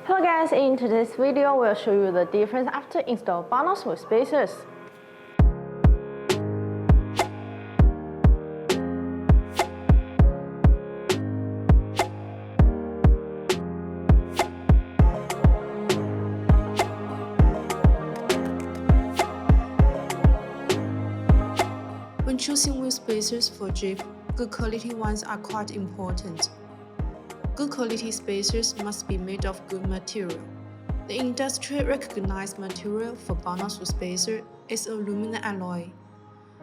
Hello guys, in today's video we'll show you the difference after install BONOSS with spacers. When choosing wheel spacers for Jeep, good quality ones are quite important. Good quality spacers must be made of good material. The industry-recognized material for BONOSS wheel spacer is aluminum alloy.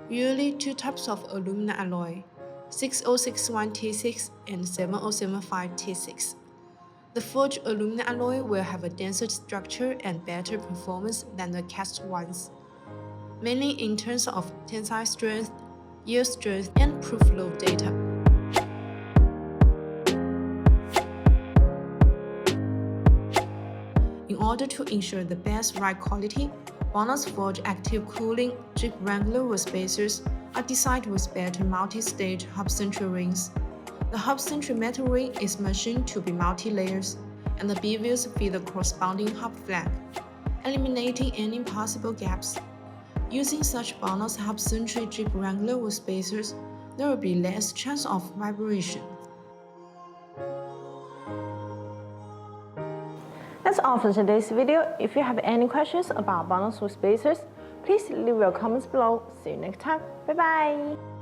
Usually two types of aluminum alloy, 6061T6 and 7075T6. The forged aluminum alloy will have a denser structure and better performance than the cast ones, mainly in terms of tensile strength, yield strength, and proof load data. In order to ensure the best ride quality, BONOSS Forge Active Cooling Jeep Wrangler wheel spacers are designed with better multi-stage hub central rings. The hub central metal ring is machined to be multi-layers, and the beavers feed the corresponding hub flank, eliminating any possible gaps. Using such BONOSS hub-centric Jeep Wrangler wheel spacers, there will be less chance of vibration. That's all for today's video. If you have any questions about BONOSS with spacers, please leave your comments below. See you next time. Bye bye!